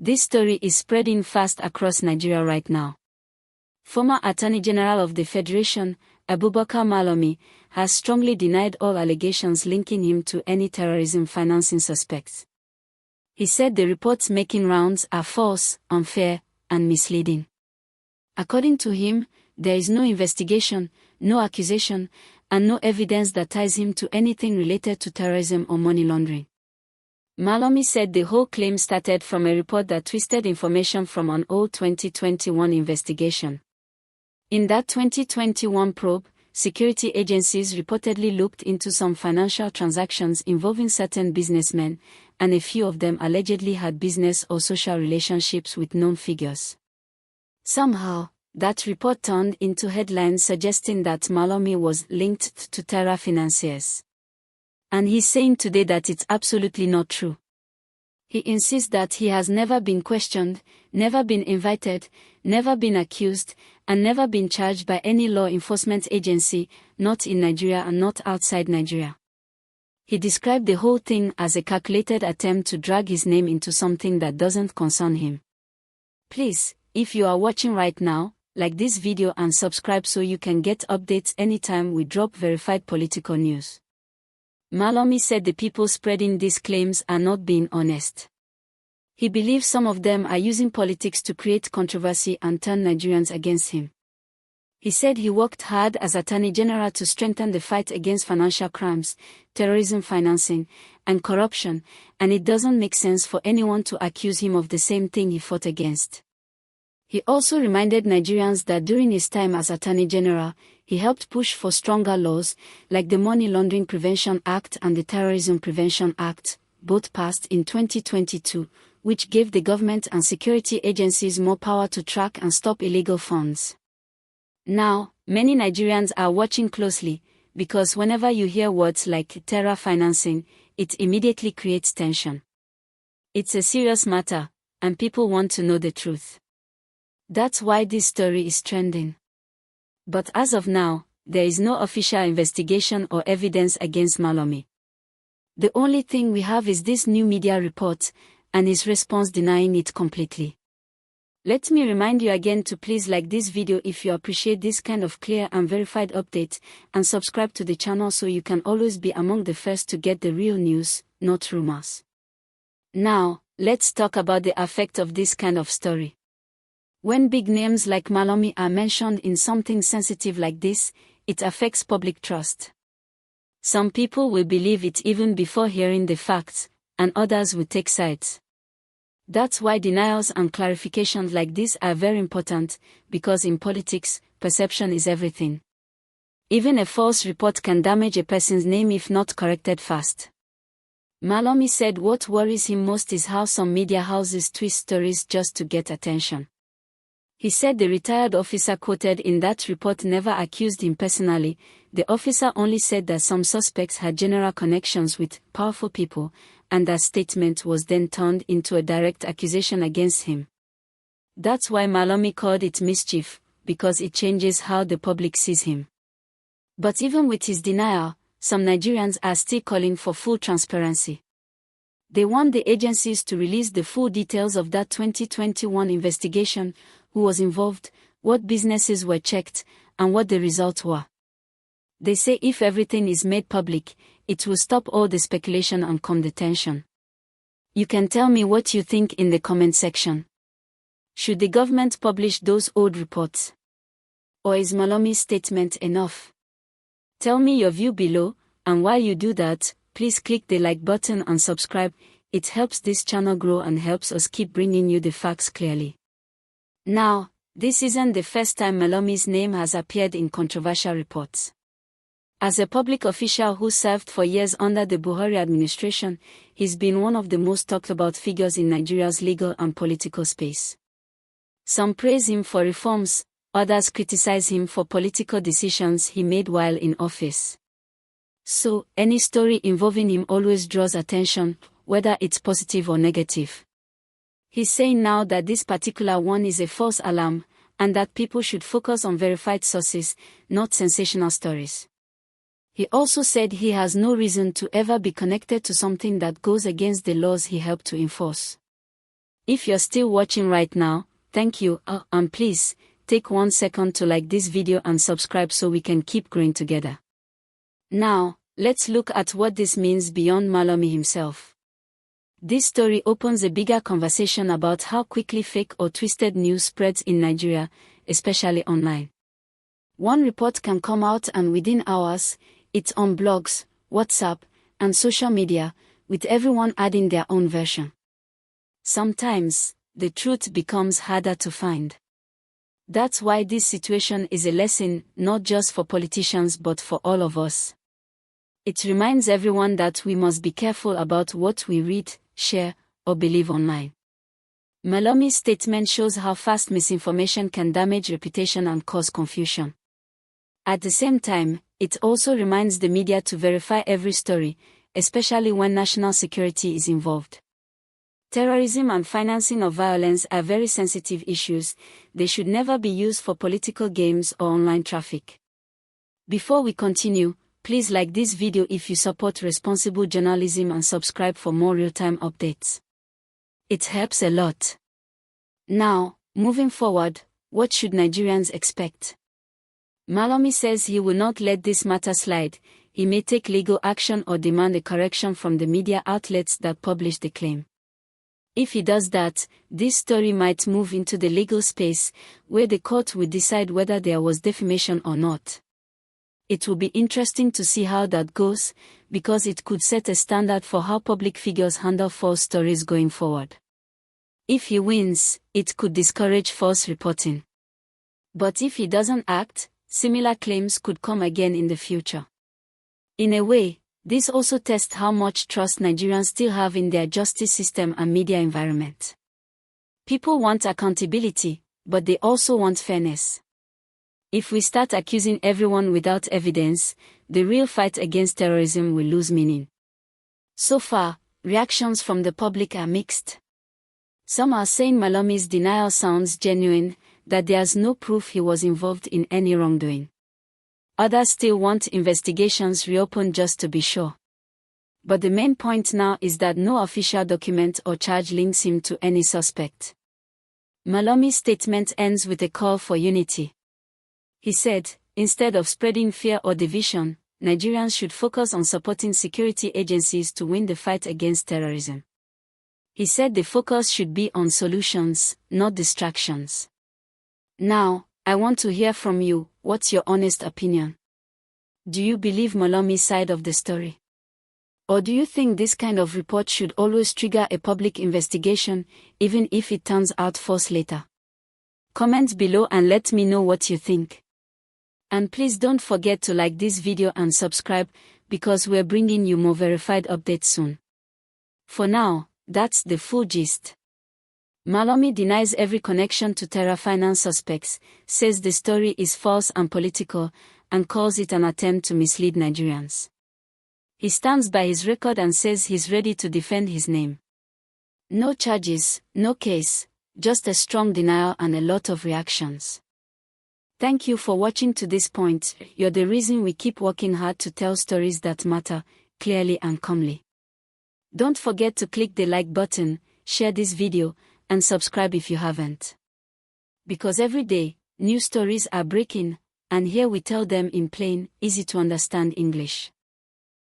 This story is spreading fast across Nigeria right now. Former Attorney General of the Federation, Abubakar Malami, has strongly denied all allegations linking him to any terrorism financing suspects. He said the reports making rounds are false, unfair, and misleading. According to him, there is no investigation, no accusation, and no evidence that ties him to anything related to terrorism or money laundering. Malami said the whole claim started from a report that twisted information from an old 2021 investigation. In that 2021 probe, security agencies reportedly looked into some financial transactions involving certain businessmen, and a few of them allegedly had business or social relationships with known figures. Somehow, that report turned into headlines suggesting that Malami was linked to terror financiers. And he's saying today that it's absolutely not true. He insists that he has never been questioned, never been invited, never been accused, and never been charged by any law enforcement agency, not in Nigeria and not outside Nigeria. He described the whole thing as a calculated attempt to drag his name into something that doesn't concern him. Please, if you are watching right now, like this video and subscribe so you can get updates anytime we drop verified political news. Malami said the people spreading these claims are not being honest. He believes some of them are using politics to create controversy and turn Nigerians against him. He said he worked hard as Attorney General to strengthen the fight against financial crimes, terrorism financing, and corruption, and it doesn't make sense for anyone to accuse him of the same thing he fought against. He also reminded Nigerians that during his time as Attorney General, he helped push for stronger laws, like the Money Laundering Prevention Act and the Terrorism Prevention Act, both passed in 2022, which gave the government and security agencies more power to track and stop illegal funds. Now, many Nigerians are watching closely, because whenever you hear words like terror financing, it immediately creates tension. It's a serious matter, and people want to know the truth. That's why this story is trending. But as of now, there is no official investigation or evidence against Malami. The only thing we have is this new media report, and his response denying it completely. Let me remind you again to please like this video if you appreciate this kind of clear and verified update, and subscribe to the channel so you can always be among the first to get the real news, not rumors. Now, let's talk about the effect of this kind of story. When big names like Malami are mentioned in something sensitive like this, it affects public trust. Some people will believe it even before hearing the facts, and others will take sides. That's why denials and clarifications like this are very important, because in politics, perception is everything. Even a false report can damage a person's name if not corrected fast. Malami said what worries him most is how some media houses twist stories just to get attention. He said the retired officer quoted in that report never accused him personally. The officer only said that some suspects had general connections with powerful people, and that statement was then turned into a direct accusation against him. That's why Malami called it mischief, because it changes how the public sees him. But even with his denial, some Nigerians are still calling for full transparency. They want the agencies to release the full details of that 2021 investigation, who was involved, what businesses were checked, and what the results were. They say if everything is made public, it will stop all the speculation and calm the tension. You can tell me what you think in the comment section. Should the government publish those old reports? Or is Malami's statement enough? Tell me your view below, and while you do that, please click the like button and subscribe. It helps this channel grow and helps us keep bringing you the facts clearly. Now, this isn't the first time Malami's name has appeared in controversial reports. As a public official who served for years under the Buhari administration, he's been one of the most talked about figures in Nigeria's legal and political space. Some praise him for reforms, others criticize him for political decisions he made while in office. So, any story involving him always draws attention, whether it's positive or negative. He's saying now that this particular one is a false alarm, and that people should focus on verified sources, not sensational stories. He also said he has no reason to ever be connected to something that goes against the laws he helped to enforce. If you're still watching right now, thank you, and please, take 1 second to like this video and subscribe so we can keep growing together. Now, let's look at what this means beyond Malami himself. This story opens a bigger conversation about how quickly fake or twisted news spreads in Nigeria, especially online. One report can come out and within hours, it's on blogs, WhatsApp, and social media, with everyone adding their own version. Sometimes, the truth becomes harder to find. That's why this situation is a lesson, not just for politicians but for all of us. It reminds everyone that we must be careful about what we read, share, or believe online. Malami's statement shows how fast misinformation can damage reputation and cause confusion. At the same time, it also reminds the media to verify every story, especially when national security is involved. Terrorism and financing of violence are very sensitive issues. They should never be used for political games or online traffic. Before we continue, please like this video if you support responsible journalism and subscribe for more real-time updates. It helps a lot. Now, moving forward, what should Nigerians expect? Malami says he will not let this matter slide. He may take legal action or demand a correction from the media outlets that publish the claim. If he does that, this story might move into the legal space, where the court will decide whether there was defamation or not. It will be interesting to see how that goes, because it could set a standard for how public figures handle false stories going forward. If he wins, it could discourage false reporting. But if he doesn't act, similar claims could come again in the future. In a way, this also tests how much trust Nigerians still have in their justice system and media environment. People want accountability, but they also want fairness. If we start accusing everyone without evidence, the real fight against terrorism will lose meaning. So far, reactions from the public are mixed. Some are saying Malami's denial sounds genuine, that there's no proof he was involved in any wrongdoing. Others still want investigations reopened just to be sure. But the main point now is that no official document or charge links him to any suspect. Malami's statement ends with a call for unity. He said, instead of spreading fear or division, Nigerians should focus on supporting security agencies to win the fight against terrorism. He said the focus should be on solutions, not distractions. Now, I want to hear from you. What's your honest opinion? Do you believe Malami's side of the story? Or do you think this kind of report should always trigger a public investigation, even if it turns out false later? Comment below and let me know what you think. And please don't forget to like this video and subscribe, because we're bringing you more verified updates soon. For now, that's the full gist. Malami denies every connection to terror finance suspects, says the story is false and political, and calls it an attempt to mislead Nigerians. He stands by his record and says he's ready to defend his name. No charges, no case, just a strong denial and a lot of reactions. Thank you for watching to this point. You're the reason we keep working hard to tell stories that matter, clearly and calmly. Don't forget to click the like button, share this video, and subscribe if you haven't. Because every day, new stories are breaking, and here we tell them in plain, easy to understand English.